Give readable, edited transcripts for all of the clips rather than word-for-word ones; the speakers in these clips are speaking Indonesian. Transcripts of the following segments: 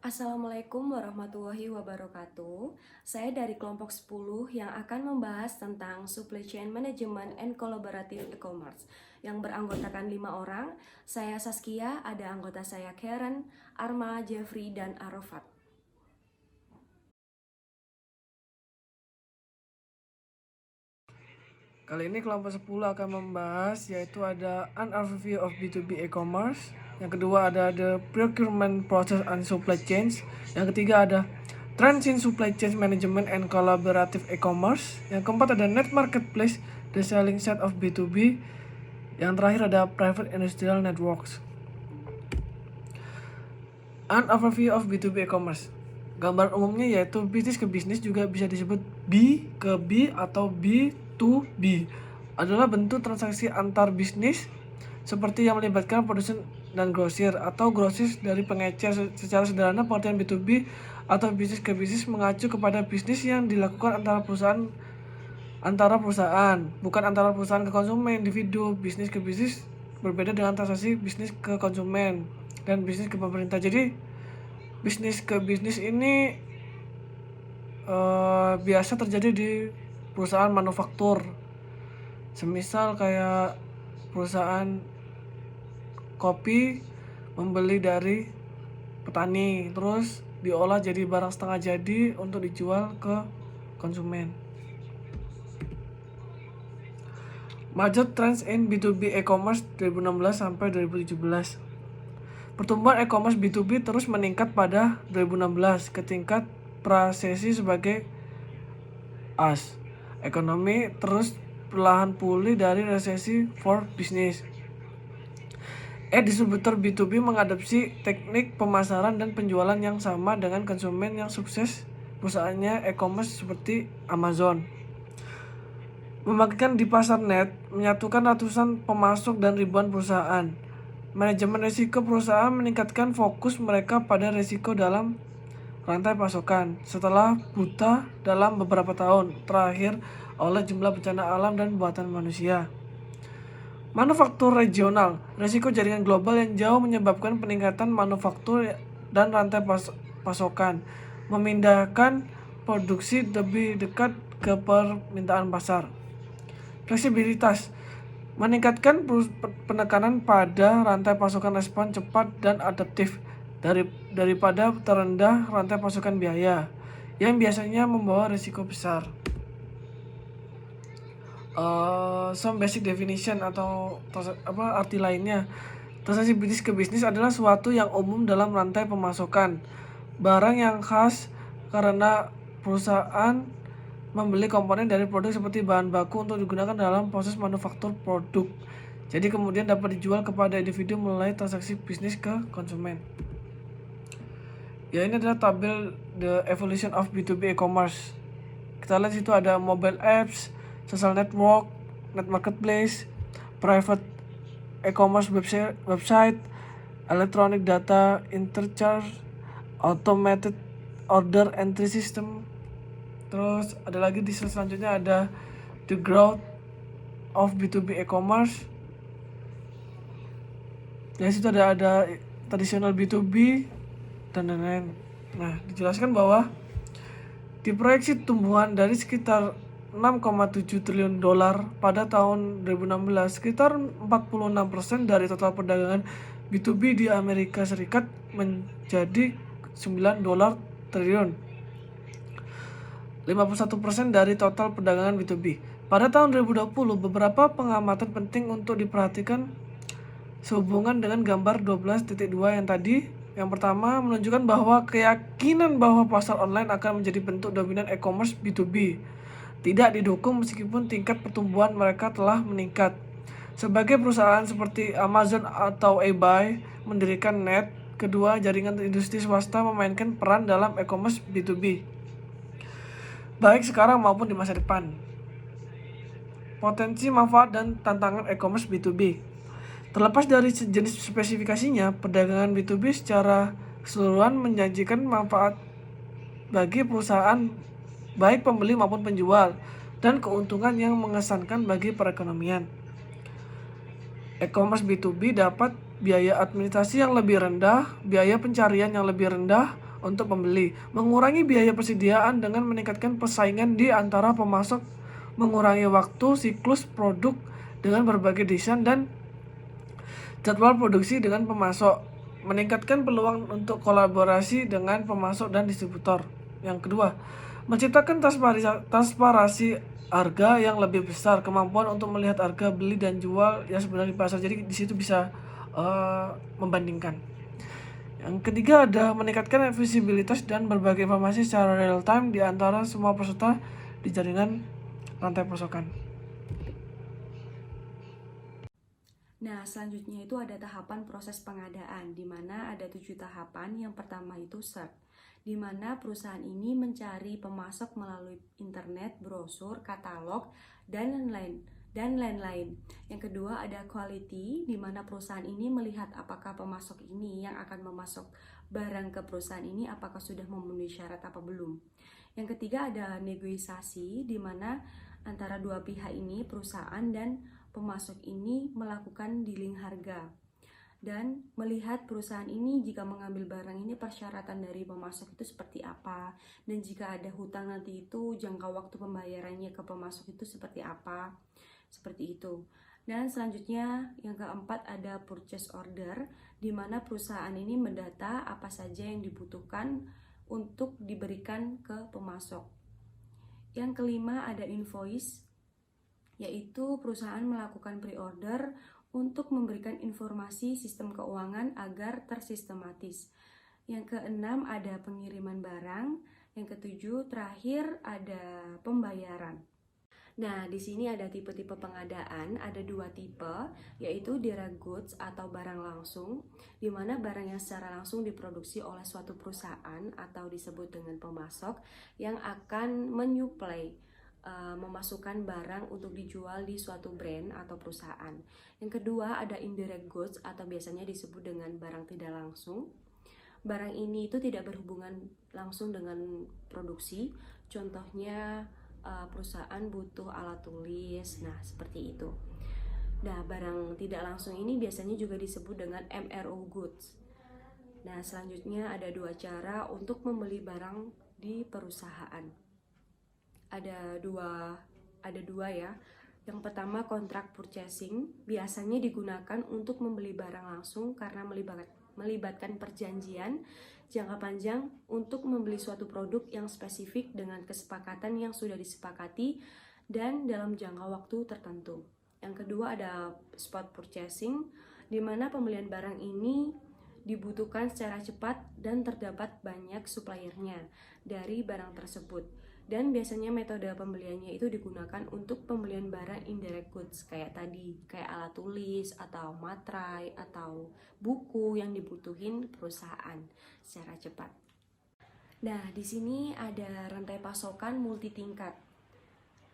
Assalamualaikum warahmatullahi wabarakatuh. Saya dari kelompok 10 yang akan membahas tentang Supply Chain Management and Collaborative E-commerce yang beranggotakan 5 orang. Saya Saskia, ada anggota saya Karen, Arma, Jeffrey, dan Arafat. Kali ini kelompok 10 akan membahas yaitu ada an overview of B2B e-commerce. Yang kedua ada the procurement process and supply chains. Yang ketiga ada trends in supply chain management and collaborative e-commerce. Yang keempat ada net marketplace, the selling set of B2B. Yang terakhir ada private industrial networks. An overview of B2B e-commerce. Gambar umumnya yaitu bisnis ke bisnis, juga bisa disebut B ke B atau B to B, adalah bentuk transaksi antar bisnis seperti yang melibatkan produsen dan grosir atau grosis dari pengecer. Secara sederhana, pengertian B2B atau bisnis ke bisnis mengacu kepada bisnis yang dilakukan antara perusahaan, bukan antara perusahaan ke konsumen individu. Bisnis ke bisnis berbeda dengan transaksi bisnis ke konsumen dan bisnis ke pemerintah. Jadi bisnis ke bisnis ini biasa terjadi di perusahaan manufaktur, semisal kayak perusahaan kopi membeli dari petani terus diolah jadi barang setengah jadi untuk dijual ke konsumen. Major trends in B2B e-commerce 2016 sampai 2017. Pertumbuhan e-commerce B2B terus meningkat pada 2016 ke tingkat prasesi sebagai as. Ekonomi terus perlahan pulih dari resesi for business. Distributor B2B mengadopsi teknik pemasaran dan penjualan yang sama dengan konsumen yang sukses perusahaannya e-commerce seperti Amazon. Membangkitkan di pasar net, menyatukan ratusan pemasok dan ribuan perusahaan. Manajemen risiko perusahaan meningkatkan fokus mereka pada risiko dalam rantai pasokan setelah buta dalam beberapa tahun terakhir oleh jumlah bencana alam dan buatan manusia. Manufaktur regional, risiko jaringan global yang jauh menyebabkan peningkatan manufaktur dan rantai pasokan, memindahkan produksi lebih dekat ke permintaan pasar. Fleksibilitas, meningkatkan penekanan pada rantai pasokan respon cepat dan adaptif daripada terendah rantai pasokan biaya yang biasanya membawa risiko besar. Some basic definition atau arti lainnya. Transaksi bisnis ke bisnis adalah suatu yang umum dalam rantai pemasokan barang yang khas karena perusahaan membeli komponen dari produk seperti bahan baku untuk digunakan dalam proses manufaktur produk. Jadi kemudian dapat dijual kepada individu melalui transaksi bisnis ke konsumen. Ya, ini adalah tabel the evolution of B2B e-commerce. Kita lihat situ ada mobile apps, social network, net marketplace, private e-commerce website, electronic data interchange, automated order entry system. Terus ada lagi di slide selanjutnya ada the growth of B2B e-commerce. Di situ ada traditional B2B dan lain-lain. Nah, dijelaskan bahwa diproyeksi tumbuhan dari sekitar 6,7 triliun dolar pada tahun 2016, sekitar 46% dari total perdagangan B2B di Amerika Serikat menjadi 9 dolar triliun. 51% dari total perdagangan B2B. Pada tahun 2020, beberapa pengamatan penting untuk diperhatikan sehubungan dengan gambar 12.2 yang tadi. Yang pertama, menunjukkan bahwa keyakinan bahwa pasar online akan menjadi bentuk dominan e-commerce B2B tidak didukung meskipun tingkat pertumbuhan mereka telah meningkat. Sebagai perusahaan seperti Amazon atau eBay mendirikan net, kedua jaringan industri swasta memainkan peran dalam e-commerce B2B, baik sekarang maupun di masa depan. Potensi, manfaat, dan tantangan e-commerce B2B. Terlepas dari jenis spesifikasinya, perdagangan B2B secara keseluruhan menjanjikan manfaat bagi perusahaan, baik pembeli maupun penjual, dan keuntungan yang mengesankan bagi perekonomian. E-commerce B2B dapat biaya administrasi yang lebih rendah, biaya pencarian yang lebih rendah, untuk pembeli, mengurangi biaya persediaan dengan meningkatkan persaingan di antara pemasok, mengurangi waktu siklus produk dengan berbagai desain dan jadwal produksi dengan pemasok, meningkatkan peluang untuk kolaborasi dengan pemasok dan distributor. Yang kedua, menciptakan transparansi harga yang lebih besar, kemampuan untuk melihat harga beli dan jual yang sebenarnya di pasar. Jadi di situ bisa membandingkan. Yang ketiga ada meningkatkan visibilitas dan berbagai informasi secara real time di antara semua peserta di jaringan rantai pasokan. Nah, selanjutnya itu ada tahapan proses pengadaan, di mana ada 7 tahapan. Yang pertama itu search, di mana perusahaan ini mencari pemasok melalui internet, brosur, katalog, dan lain-lain. Yang kedua ada quality, di mana perusahaan ini melihat apakah pemasok ini yang akan memasok barang ke perusahaan ini apakah sudah memenuhi syarat apa belum. Yang ketiga ada negosiasi, di mana antara dua pihak ini, perusahaan dan pemasok ini melakukan dealing harga dan melihat perusahaan ini jika mengambil barang ini persyaratan dari pemasok itu seperti apa, dan jika ada hutang nanti itu jangka waktu pembayarannya ke pemasok itu seperti apa, seperti itu. Dan selanjutnya yang keempat ada purchase order, di mana perusahaan ini mendata apa saja yang dibutuhkan untuk diberikan ke pemasok. Yang kelima ada invoice, yaitu perusahaan melakukan pre-order untuk memberikan informasi sistem keuangan agar tersistematis. Yang keenam ada pengiriman barang. Yang ketujuh terakhir ada pembayaran. Nah, di sini ada tipe-tipe pengadaan, ada 2 tipe, yaitu direct goods atau barang langsung, di mana barang yang secara langsung diproduksi oleh suatu perusahaan atau disebut dengan pemasok yang akan menyuplai memasukkan barang untuk dijual di suatu brand atau perusahaan. Yang kedua ada indirect goods atau biasanya disebut dengan barang tidak langsung. Barang ini itu tidak berhubungan langsung dengan produksi. Contohnya perusahaan butuh alat tulis, nah seperti itu. Nah, barang tidak langsung ini biasanya juga disebut dengan MRO goods. Nah, selanjutnya ada 2 cara untuk membeli barang di perusahaan. Ada dua ya. Yang pertama kontrak purchasing, biasanya digunakan untuk membeli barang langsung karena melibatkan perjanjian jangka panjang untuk membeli suatu produk yang spesifik dengan kesepakatan yang sudah disepakati dan dalam jangka waktu tertentu. Yang kedua ada spot purchasing, di mana pembelian barang ini dibutuhkan secara cepat dan terdapat banyak suppliernya dari barang tersebut. Dan biasanya metode pembeliannya itu digunakan untuk pembelian barang indirect goods kayak tadi, kayak alat tulis atau materai atau buku yang dibutuhin perusahaan secara cepat. Nah, di sini ada rantai pasokan multi tingkat,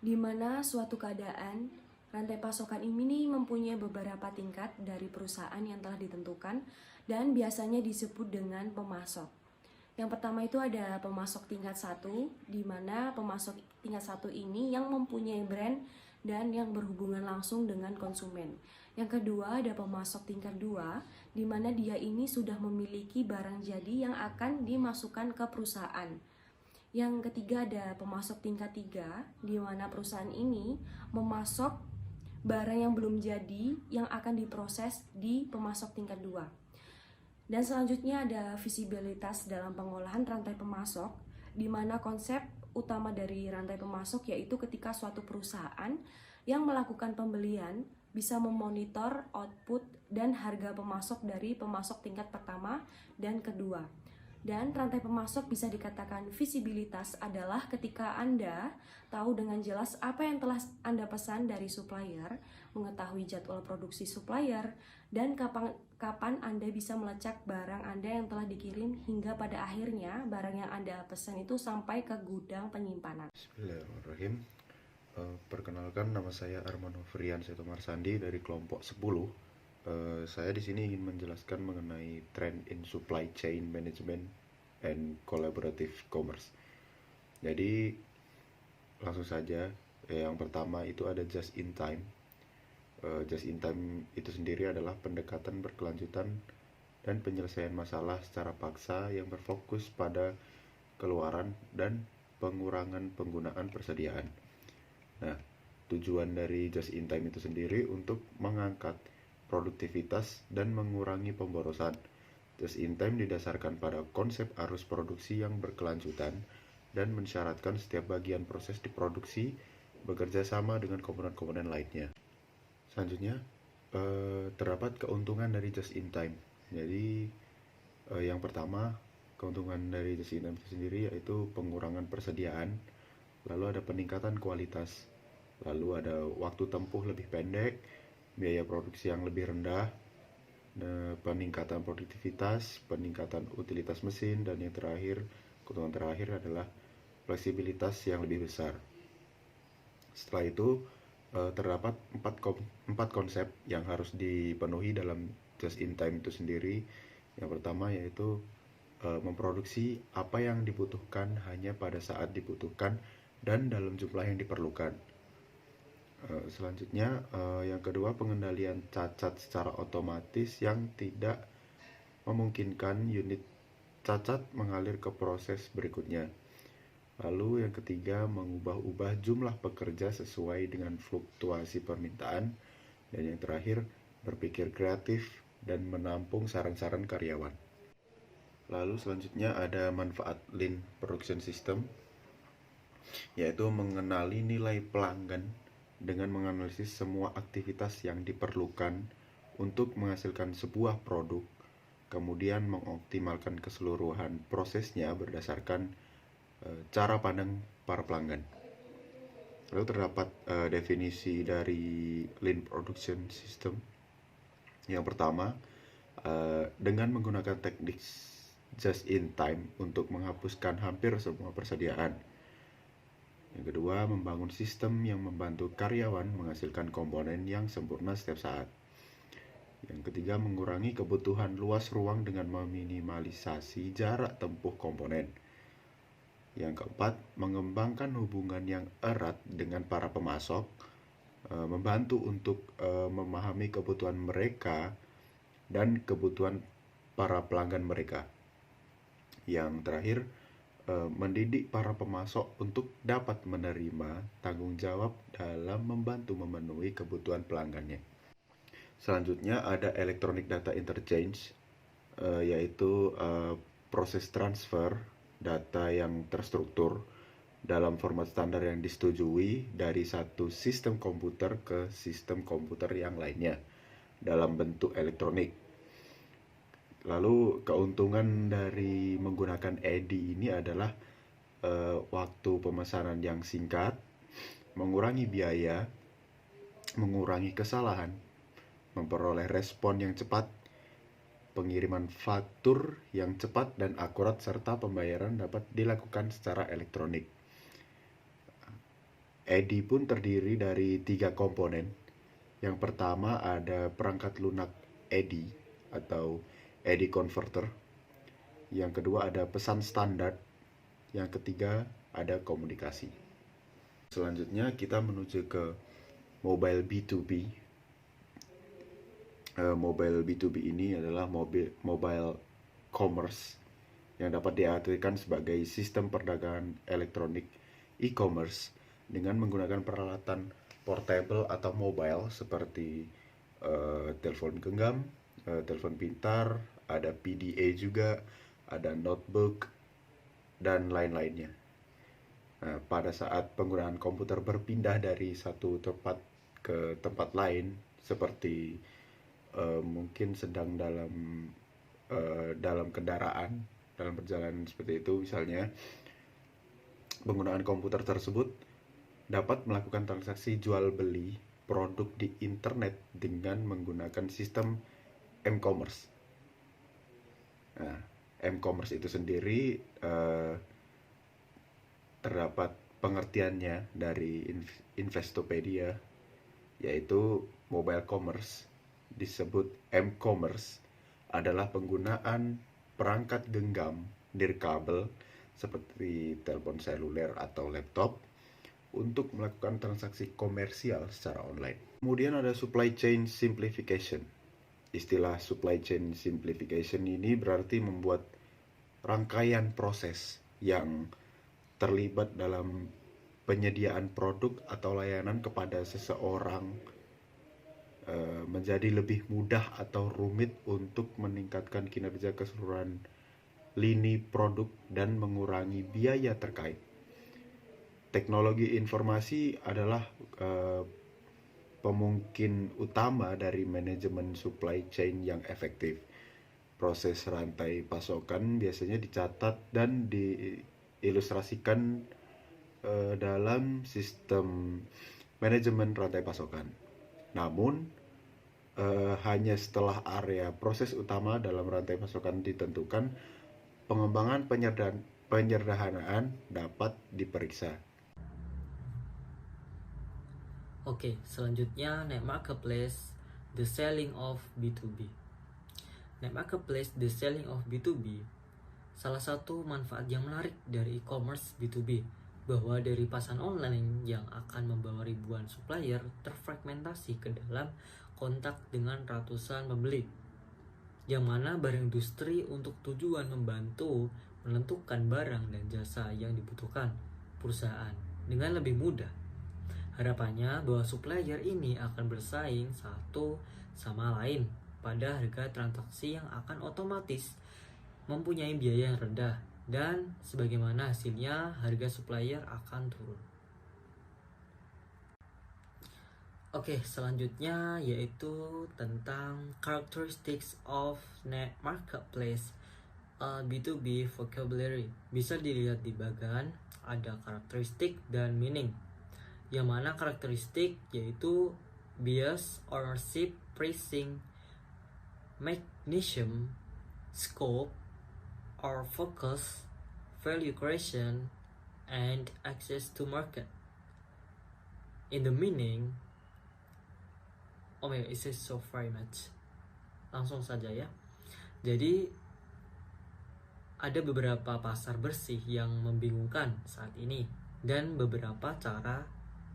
di mana suatu keadaan rantai pasokan ini mempunyai beberapa tingkat dari perusahaan yang telah ditentukan dan biasanya disebut dengan pemasok. Yang pertama itu ada pemasok tingkat 1, di mana pemasok tingkat 1 ini yang mempunyai brand dan yang berhubungan langsung dengan konsumen. Yang kedua ada pemasok tingkat 2, di mana dia ini sudah memiliki barang jadi yang akan dimasukkan ke perusahaan. Yang ketiga ada pemasok tingkat 3, di mana perusahaan ini memasok barang yang belum jadi yang akan diproses di pemasok tingkat 2. Dan selanjutnya ada visibilitas dalam pengolahan rantai pemasok, di mana konsep utama dari rantai pemasok yaitu ketika suatu perusahaan yang melakukan pembelian bisa memonitor output dan harga pemasok dari pemasok tingkat pertama dan kedua. Dan rantai pemasok bisa dikatakan visibilitas adalah ketika Anda tahu dengan jelas apa yang telah Anda pesan dari supplier, mengetahui jadwal produksi supplier, dan kapan Anda bisa melacak barang Anda yang telah dikirim hingga pada akhirnya barang yang Anda pesan itu sampai ke gudang penyimpanan. Bismillahirrahmanirrahim. Perkenalkan, nama saya Armando Frian Seto Marsandi dari kelompok 10. Saya di sini ingin menjelaskan mengenai trend in supply chain management and collaborative commerce. Jadi langsung saja, yang pertama itu ada just in time. Just in time itu sendiri adalah pendekatan berkelanjutan dan penyelesaian masalah secara paksa yang berfokus pada keluaran dan pengurangan penggunaan persediaan. Nah, tujuan dari just in time itu sendiri untuk mengangkat produktivitas dan mengurangi pemborosan. Just in time didasarkan pada konsep arus produksi yang berkelanjutan dan mensyaratkan setiap bagian proses diproduksi bekerja sama dengan komponen-komponen lainnya. Selanjutnya, terdapat keuntungan dari just in time. Jadi, yang pertama, keuntungan dari just in time itu sendiri yaitu pengurangan persediaan, lalu ada peningkatan kualitas, lalu ada waktu tempuh lebih pendek, biaya produksi yang lebih rendah, peningkatan produktivitas, peningkatan utilitas mesin, dan yang terakhir, keuntungan terakhir adalah fleksibilitas yang lebih besar. Setelah itu, terdapat empat konsep yang harus dipenuhi dalam just in time itu sendiri. Yang pertama yaitu memproduksi apa yang dibutuhkan hanya pada saat dibutuhkan dan dalam jumlah yang diperlukan. Selanjutnya, yang kedua, pengendalian cacat secara otomatis yang tidak memungkinkan unit cacat mengalir ke proses berikutnya. Lalu yang ketiga, mengubah-ubah jumlah pekerja sesuai dengan fluktuasi permintaan. Dan yang terakhir, berpikir kreatif dan menampung saran-saran karyawan. Lalu selanjutnya ada manfaat Lean Production System, yaitu mengenali nilai pelanggan dengan menganalisis semua aktivitas yang diperlukan untuk menghasilkan sebuah produk, kemudian mengoptimalkan keseluruhan prosesnya berdasarkan cara pandang para pelanggan. Lalu terdapat definisi dari Lean Production System. Yang pertama, dengan menggunakan teknik just in time untuk menghapuskan hampir semua persediaan. Yang kedua, membangun sistem yang membantu karyawan menghasilkan komponen yang sempurna setiap saat. Yang ketiga, mengurangi kebutuhan luas ruang dengan meminimalisasi jarak tempuh komponen. Yang keempat, mengembangkan hubungan yang erat dengan para pemasok, membantu untuk memahami kebutuhan mereka dan kebutuhan para pelanggan mereka. Yang terakhir, mendidik para pemasok untuk dapat menerima tanggung jawab dalam membantu memenuhi kebutuhan pelanggannya. Selanjutnya ada Electronic Data Interchange, yaitu proses transfer data yang terstruktur dalam format standar yang disetujui dari satu sistem komputer ke sistem komputer yang lainnya dalam bentuk elektronik. Lalu keuntungan dari menggunakan EDI ini adalah waktu pemesanan yang singkat, mengurangi biaya, mengurangi kesalahan, memperoleh respon yang cepat, pengiriman faktur yang cepat dan akurat, serta pembayaran dapat dilakukan secara elektronik. EDI pun terdiri dari 3 komponen. Yang pertama ada perangkat lunak EDI atau EDI converter. Yang kedua ada pesan standar. Yang ketiga ada komunikasi. Selanjutnya kita menuju ke mobile B2B. Mobile B2B ini adalah mobile commerce yang dapat diartikan sebagai sistem perdagangan elektronik e-commerce dengan menggunakan peralatan portable atau mobile seperti telepon genggam, telepon pintar, ada PDA juga, ada notebook, dan lain-lainnya. Nah, pada saat penggunaan komputer berpindah dari satu tempat ke tempat lain, seperti mungkin sedang dalam kendaraan, dalam perjalanan seperti itu misalnya, penggunaan komputer tersebut dapat melakukan transaksi jual beli produk di internet dengan menggunakan sistem m-commerce. Nah, m-commerce itu sendiri terdapat pengertiannya dari Investopedia, yaitu mobile commerce disebut m-commerce adalah penggunaan perangkat genggam nirkabel seperti telepon seluler atau laptop untuk melakukan transaksi komersial secara online. Kemudian ada supply chain simplification. Istilah supply chain simplification ini berarti membuat rangkaian proses yang terlibat dalam penyediaan produk atau layanan kepada seseorang menjadi lebih mudah atau rumit untuk meningkatkan kinerja keseluruhan lini produk dan mengurangi biaya terkait. Teknologi informasi adalah pemungkin utama dari manajemen supply chain yang efektif. Proses rantai pasokan biasanya dicatat dan diilustrasikan dalam sistem manajemen rantai pasokan. Namun, hanya setelah area proses utama dalam rantai pasokan ditentukan, pengembangan penyederhanaan dapat diperiksa. Oke, selanjutnya Net Marketplace, the selling of B2B. Net Marketplace, the selling of B2B, salah satu manfaat yang menarik dari e-commerce B2B, bahwa dari pasaran online yang akan membawa ribuan supplier terfragmentasi ke dalam kontak dengan ratusan pembeli, yang mana barang industri untuk tujuan membantu menentukan barang dan jasa yang dibutuhkan perusahaan dengan lebih mudah. Harapannya bahwa supplier ini akan bersaing satu sama lain pada harga transaksi yang akan otomatis mempunyai biaya yang rendah, dan sebagaimana hasilnya harga supplier akan turun. Oke, selanjutnya yaitu tentang characteristics of net marketplace B2B vocabulary. Bisa dilihat di bagian ada karakteristik dan meaning. Yang mana karakteristik yaitu bias, ownership, pricing, mechanism, scope, or focus, value creation, and access to market. In the meaning, oh my god, it says so very much. Langsung saja ya. Jadi ada beberapa pasar bersih yang membingungkan saat ini, dan beberapa cara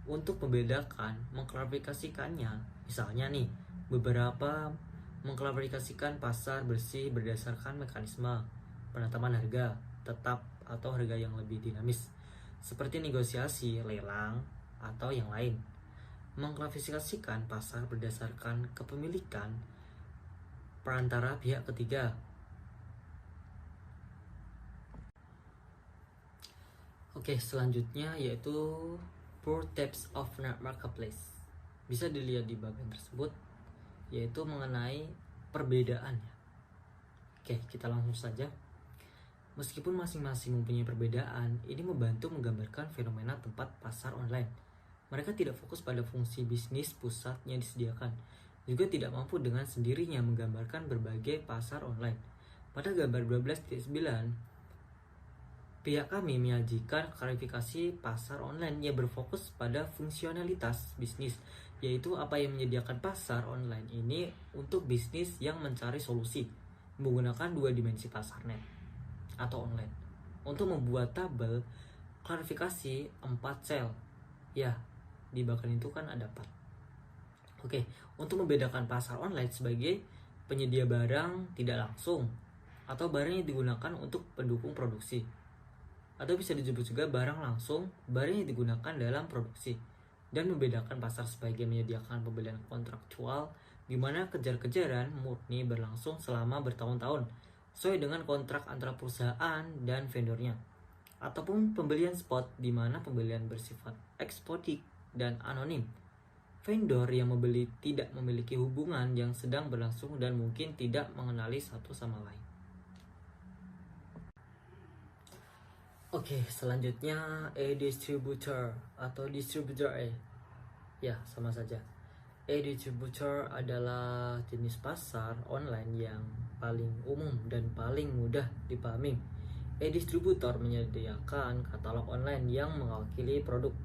untuk membedakan, mengklarifikasikannya. Misalnya nih, beberapa mengklarifikasikan pasar bersih berdasarkan mekanisme penetapan harga tetap atau harga yang lebih dinamis, seperti negosiasi, lelang, atau yang lain. Mengklasifikasikan pasar berdasarkan kepemilikan perantara pihak ketiga. Oke, selanjutnya yaitu four types of net marketplace. Bisa dilihat di bagian tersebut, yaitu mengenai perbedaannya. Oke, kita langsung saja. Meskipun masing-masing mempunyai perbedaan, ini membantu menggambarkan fenomena tempat pasar online. Mereka tidak fokus pada fungsi bisnis pusat yang disediakan, juga tidak mampu dengan sendirinya menggambarkan berbagai pasar online. Pada gambar 12.9, pihak kami menyajikan klarifikasi pasar online yang berfokus pada fungsionalitas bisnis, yaitu apa yang menyediakan pasar online ini untuk bisnis yang mencari solusi menggunakan dua dimensi pasar net atau online. Untuk membuat tabel klarifikasi 4 sel, ya di bagian itu kan ada 4. Oke, untuk membedakan pasar online sebagai penyedia barang tidak langsung atau barang yang digunakan untuk pendukung produksi, atau bisa disebut juga barang langsung, barang yang digunakan dalam produksi. Dan membedakan pasar sebagai menyediakan pembelian kontraktual, di mana kejar-kejaran murni berlangsung selama bertahun-tahun sesuai dengan kontrak antara perusahaan dan vendornya, ataupun pembelian spot, di mana pembelian bersifat eksportik dan anonim. Vendor yang membeli tidak memiliki hubungan yang sedang berlangsung dan mungkin tidak mengenali satu sama lain. Oke, selanjutnya distributor atau distributor ya sama saja. Distributor adalah jenis pasar online yang paling umum dan paling mudah dipahami. Distributor menyediakan katalog online yang mewakili produk.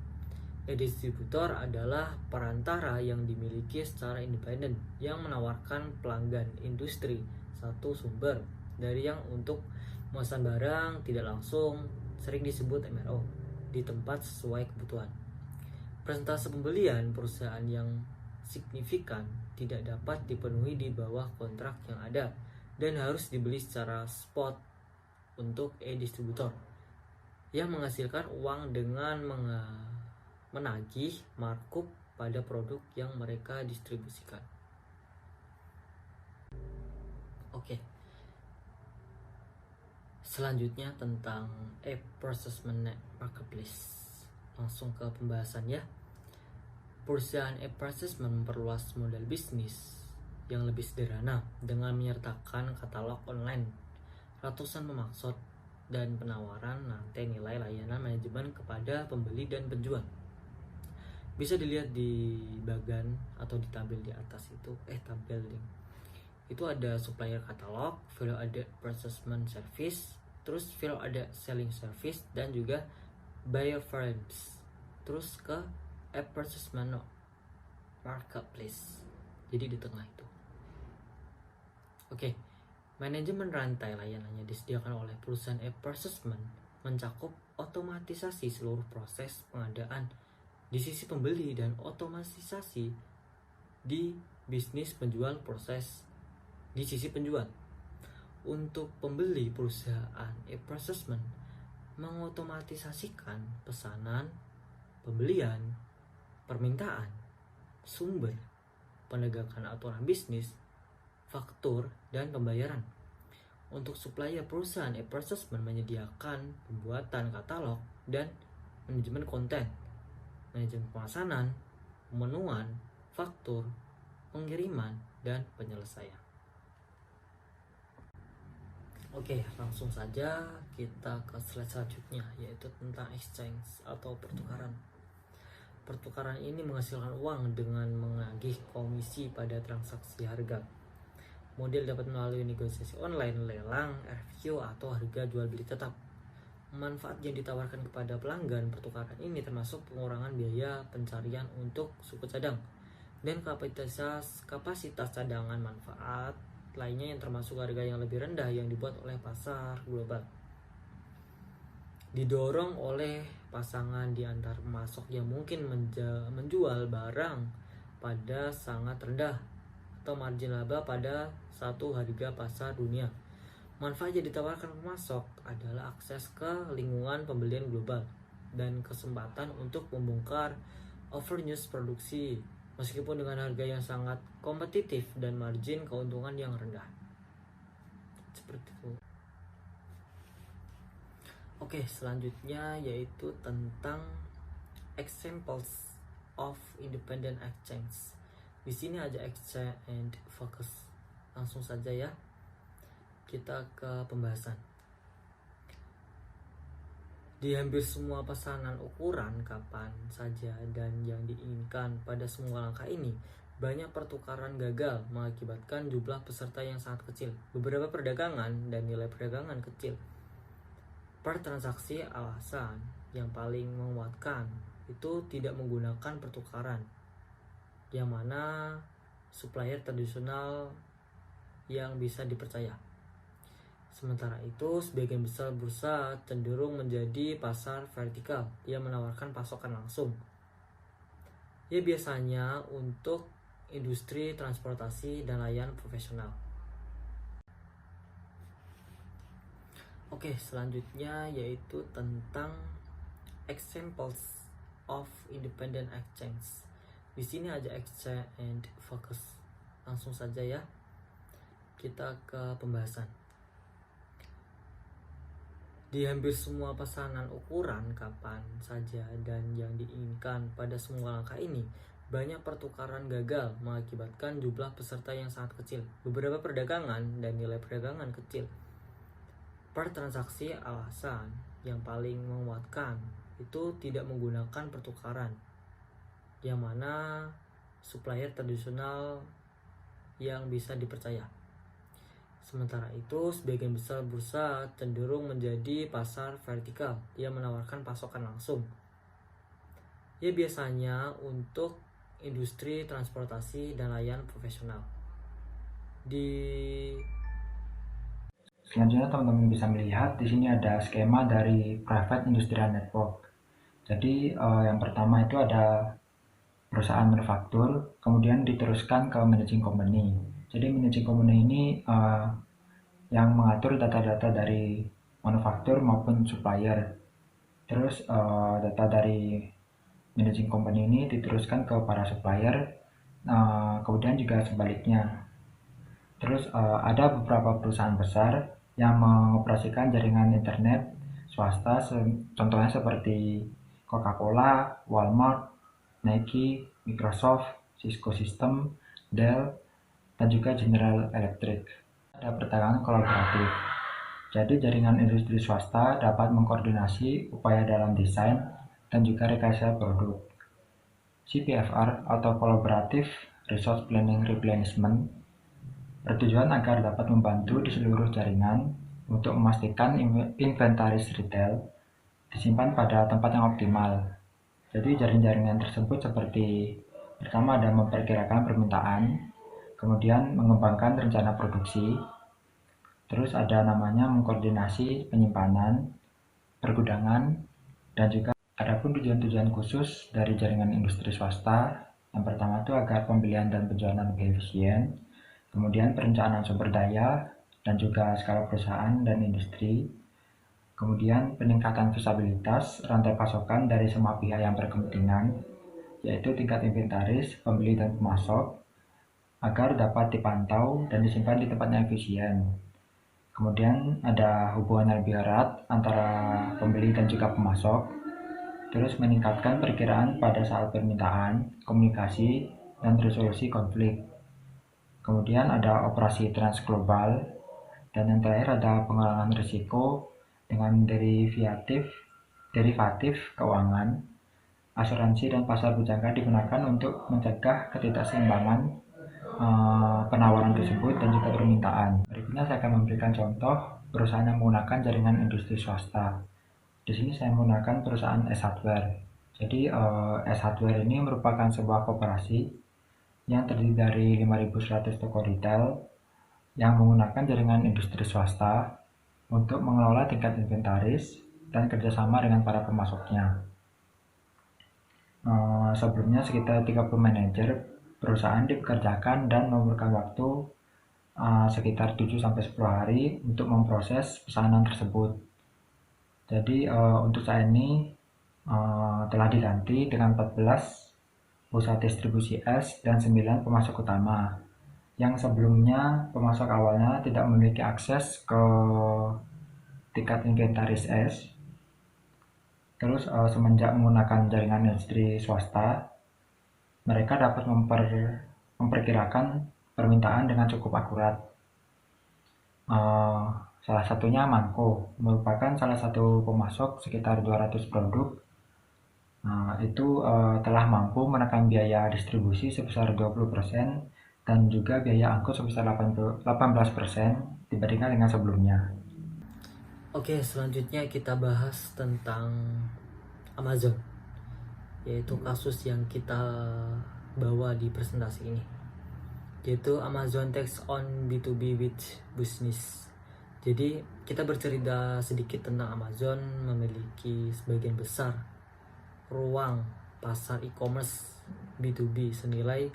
Distributor adalah perantara yang dimiliki secara independen yang menawarkan pelanggan industri satu sumber dari yang untuk memesan barang tidak langsung, sering disebut MRO, di tempat sesuai kebutuhan. Persentase pembelian perusahaan yang signifikan tidak dapat dipenuhi di bawah kontrak yang ada dan harus dibeli secara spot untuk e-distributor yang menghasilkan uang dengan menagih markup pada produk yang mereka distribusikan. Oke. Selanjutnya tentang e-procurement marketplace. Langsung ke pembahasan ya. Perusahaan e-procurement memperluas model bisnis yang lebih sederhana dengan menyertakan katalog online, ratusan pemaksud, dan penawaran rantai nilai layanan manajemen kepada pembeli dan penjual. Bisa dilihat di bagan atau di tabel di atas itu, tabel link. Itu ada supplier katalog, value added procurement service, terus value added selling service, dan juga buyer firms. Terus ke e-procurement marketplace. Jadi di tengah itu. Oke. Manajemen rantai layanannya disediakan oleh perusahaan e-procurement mencakup otomatisasi seluruh proses pengadaan di sisi pembeli dan otomatisasi di bisnis penjual proses di sisi penjual. Untuk pembeli, perusahaan e-procurement mengotomatisasikan pesanan, pembelian, permintaan, sumber, penegakan aturan bisnis, faktur, dan pembayaran. Untuk supplier, perusahaan e-procurement menyediakan pembuatan katalog dan manajemen konten, manajemen pemesanan, pemenuhan, faktur, pengiriman, dan penyelesaian. Oke, langsung saja kita ke slide selanjutnya, yaitu tentang exchange atau pertukaran. Pertukaran ini menghasilkan uang dengan menagih komisi pada transaksi harga. Model dapat melalui negosiasi online, lelang, RFQ, atau harga jual beli tetap. Manfaat yang ditawarkan kepada pelanggan pertukaran ini termasuk pengurangan biaya pencarian untuk suku cadang dan kapasitas cadangan. Manfaat lainnya yang termasuk harga yang lebih rendah yang dibuat oleh pasar global. Didorong oleh pasangan di antar pemasok yang mungkin menjual barang pada sangat rendah atau margin laba pada satu harga pasar dunia. Manfaat yang ditawarkan pemasok adalah akses ke lingkungan pembelian global dan kesempatan untuk membongkar overuse produksi meskipun dengan harga yang sangat kompetitif dan margin keuntungan yang rendah. Seperti itu. Oke, selanjutnya yaitu tentang examples of independent exchange. Di sini ada exchange and focus. Langsung saja ya. Kita ke pembahasan. Di hampir semua pesanan ukuran kapan saja dan yang diinginkan pada semua langkah ini, banyak pertukaran gagal mengakibatkan jumlah peserta yang sangat kecil. Beberapa perdagangan dan nilai perdagangan kecil per transaksi. Alasan yang paling menguatkan itu tidak menggunakan pertukaran, yang mana supplier tradisional yang bisa dipercaya. Sementara itu, sebagian besar bursa cenderung menjadi pasar vertikal yang menawarkan pasokan langsung. Ya, biasanya untuk industri transportasi dan layanan profesional. Oke, selanjutnya yaitu tentang examples of independent exchange. Di sini ada exchange and focus. Langsung saja ya. Kita ke pembahasan. Di hampir semua pesanan ukuran kapan saja dan yang diinginkan pada semua langkah ini, banyak pertukaran gagal mengakibatkan jumlah peserta yang sangat kecil. Beberapa perdagangan dan nilai perdagangan kecil per transaksi. Alasan yang paling menguatkan itu tidak menggunakan pertukaran, yang mana supplier tradisional yang bisa dipercaya. Sementara itu, sebagian besar bursa cenderung menjadi pasar vertikal yang menawarkan pasokan langsung. Ya, biasanya untuk industri transportasi dan layanan profesional. Selanjutnya teman-teman bisa melihat di sini ada skema dari Private Industrial Network. Jadi yang pertama itu ada perusahaan manufaktur, kemudian diteruskan ke managing company. Jadi managing company ini yang mengatur data-data dari manufaktur maupun supplier. Terus data dari managing company ini diteruskan ke para supplier, kemudian juga sebaliknya. Terus ada beberapa perusahaan besar yang mengoperasikan jaringan internet swasta, contohnya seperti Coca-Cola, Walmart, Nike, Microsoft, Cisco System, Dell, dan juga General Electric. Ada perdagangan kolaboratif. Jadi jaringan industri swasta dapat mengkoordinasi upaya dalam desain dan juga rekayasa produk. CPFR atau Collaborative Resource Planning Replenishment bertujuan agar dapat membantu di seluruh jaringan untuk memastikan inventaris retail disimpan pada tempat yang optimal. Jadi jaring-jaringan tersebut seperti pertama ada memperkirakan permintaan, kemudian mengembangkan rencana produksi, terus ada namanya mengkoordinasi penyimpanan, pergudangan, dan juga adapun tujuan-tujuan khusus dari jaringan industri swasta. Yang pertama itu agar pembelian dan penjualan lebih efisien, kemudian perencanaan sumber daya dan juga skala perusahaan dan industri, kemudian peningkatan visibilitas rantai pasokan dari semua pihak yang berkepentingan, yaitu tingkat inventaris, pembeli dan pemasok, agar dapat dipantau dan disimpan di tempat yang efisien. Kemudian ada hubungan yang lebih erat antara pembeli dan juga pemasok, terus meningkatkan perkiraan pada saat permintaan, komunikasi, dan resolusi konflik. Kemudian ada operasi transglobal, dan yang terakhir ada pengurangan risiko dengan derivatif keuangan, asuransi, dan pasar berjangka digunakan untuk mencegah ketidakseimbangan penawaran tersebut dan juga permintaan. Berikutnya saya akan memberikan contoh perusahaan yang menggunakan jaringan industri swasta. Di sini saya menggunakan perusahaan S Hardware. Jadi S Hardware ini merupakan sebuah koperasi yang terdiri dari 5.100 toko retail yang menggunakan jaringan industri swasta untuk mengelola tingkat inventaris dan kerjasama dengan para pemasoknya. Sebelumnya sekitar 30 manajer perusahaan dipekerjakan dan memerlukan waktu sekitar 7-10 hari untuk memproses pesanan tersebut. Jadi untuk saat ini telah diganti dengan 14 pusat distribusi S dan 9 pemasok utama. Yang sebelumnya pemasok awalnya tidak memiliki akses ke tingkat inventaris S. Terus semenjak menggunakan jaringan industri swasta, mereka dapat memperkirakan permintaan dengan cukup akurat. Salah satunya Manco, merupakan salah satu pemasok sekitar 200 produk. Itu telah mampu menekan biaya distribusi sebesar 20% dan juga biaya angkut sebesar 18% dibandingkan dengan sebelumnya. Oke, selanjutnya kita bahas tentang Amazon, yaitu kasus yang kita bawa di presentasi ini, yaitu Amazon takes on B2B with business. Jadi kita bercerita sedikit tentang Amazon memiliki sebagian besar ruang pasar e-commerce B2B senilai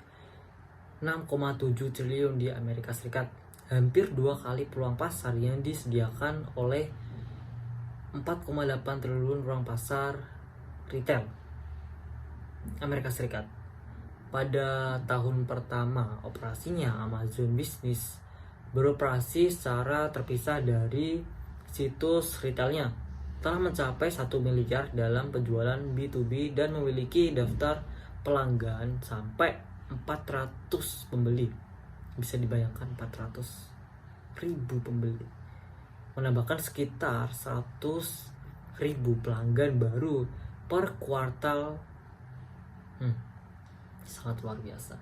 6,7 triliun di Amerika Serikat, hampir 2 kali peluang pasar yang disediakan oleh 4,8 triliun ruang pasar retail Amerika Serikat. Pada tahun pertama operasinya, Amazon Business beroperasi secara terpisah dari situs retailnya, telah mencapai 1 miliar dalam penjualan B2B dan memiliki daftar pelanggan sampai 400 pembeli. Bisa dibayangkan 400.000 pembeli, menambahkan sekitar 100.000 pelanggan baru per kuartal. Sangat luar biasa.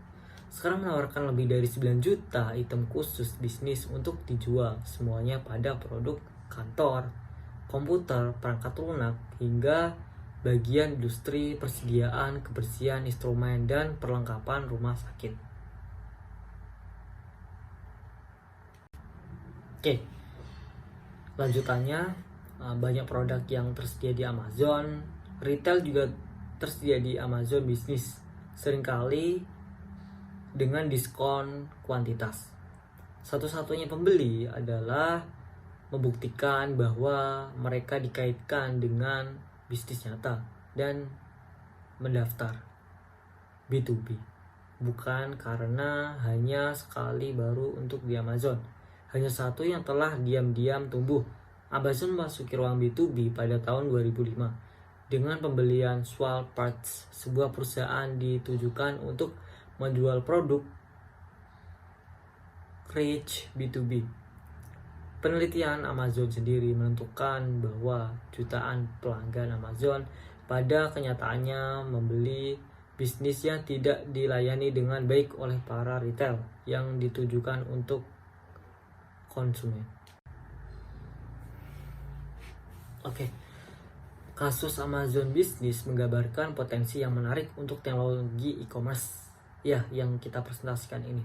Sekarang menawarkan lebih dari 9 juta item khusus bisnis untuk dijual, semuanya pada produk kantor, komputer, perangkat lunak, hingga bagian industri persediaan kebersihan, instrumen, dan perlengkapan rumah sakit. Oke, lanjutannya, banyak produk yang tersedia di Amazon. Retail juga tersedia di Amazon Business, seringkali dengan diskon kuantitas. Satu-satunya pembeli adalah membuktikan bahwa mereka dikaitkan dengan bisnis nyata dan mendaftar B2B, bukan karena hanya sekali baru untuk di Amazon. Hanya satu yang telah diam-diam tumbuh. Amazon memasuki ruang B2B pada tahun 2005 dengan pembelian Swal Parts, sebuah perusahaan ditujukan untuk menjual produk Reach B2B. Penelitian Amazon sendiri menentukan bahwa jutaan pelanggan Amazon pada kenyataannya membeli bisnis yang tidak dilayani dengan baik oleh para retail yang ditujukan untuk konsumen. Kasus Amazon Business menggambarkan potensi yang menarik untuk teknologi e-commerce yang kita presentasikan ini,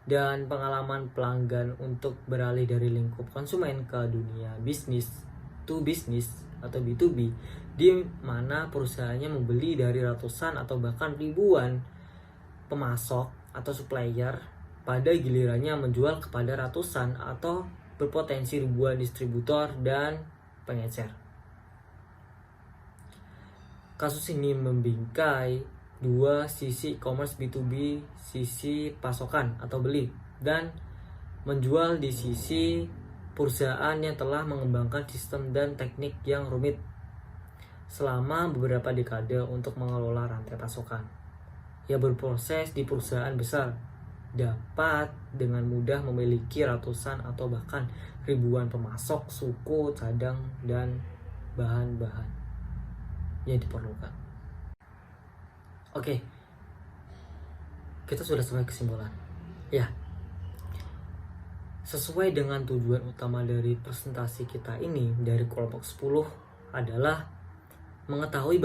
dan pengalaman pelanggan untuk beralih dari lingkup konsumen ke dunia bisnis to bisnis atau B2B, di mana perusahaannya membeli dari ratusan atau bahkan ribuan pemasok atau supplier, pada gilirannya menjual kepada ratusan atau berpotensi ribuan distributor dan pengecer. Kasus ini membingkai dua sisi e-commerce B2B, sisi pasokan atau beli dan menjual di sisi perusahaan yang telah mengembangkan sistem dan teknik yang rumit selama beberapa dekade untuk mengelola rantai pasokan. Yang berproses di perusahaan besar dapat dengan mudah memiliki ratusan atau bahkan ribuan pemasok, suku, cadang, dan bahan-bahan yang diperlukan. Kita sudah sampai kesimpulan. Sesuai dengan tujuan utama dari presentasi kita ini dari kelompok 10 adalah mengetahui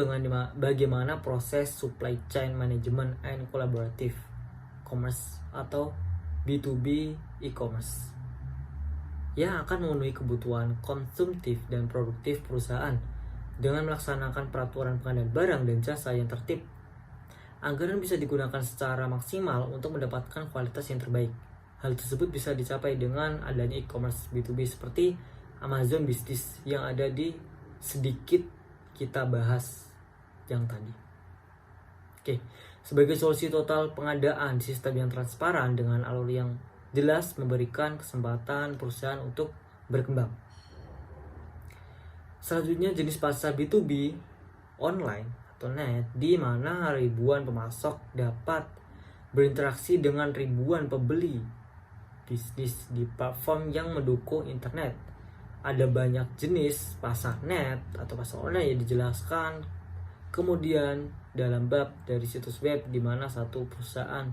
bagaimana proses supply chain management and collaborative commerce atau B2B e-commerce yang akan memenuhi kebutuhan konsumtif dan produktif perusahaan dengan melaksanakan peraturan pengadaan barang dan jasa yang tertib. Anggaran bisa digunakan secara maksimal untuk mendapatkan kualitas yang terbaik. Hal tersebut bisa dicapai dengan adanya e-commerce B2B seperti Amazon Business yang ada di sedikit kita bahas yang tadi. Sebagai solusi total pengadaan sistem yang transparan dengan alur yang jelas memberikan kesempatan perusahaan untuk berkembang. Selanjutnya, jenis pasar B2B online atau net, di mana ribuan pemasok dapat berinteraksi dengan ribuan pembeli bisnis di platform yang mendukung internet. Ada banyak jenis pasar net atau pasar online yang dijelaskan kemudian dalam bab dari situs web, di mana satu perusahaan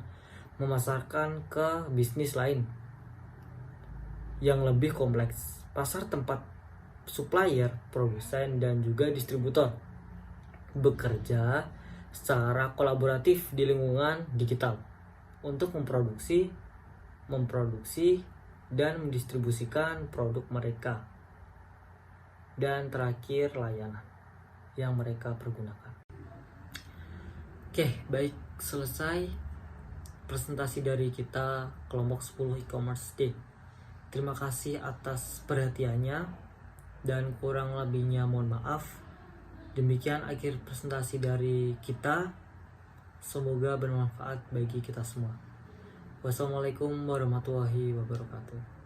memasarkan ke bisnis lain yang lebih kompleks. Pasar tempat supplier, produsen, dan juga distributor bekerja secara kolaboratif di lingkungan digital untuk memproduksi dan mendistribusikan produk mereka, dan terakhir layanan yang mereka pergunakan. Baik, selesai presentasi dari kita kelompok 10 e-commerce day. Terima kasih atas perhatiannya dan kurang lebihnya mohon maaf. Demikian akhir presentasi dari kita. Semoga bermanfaat bagi kita semua. Wassalamualaikum warahmatullahi wabarakatuh.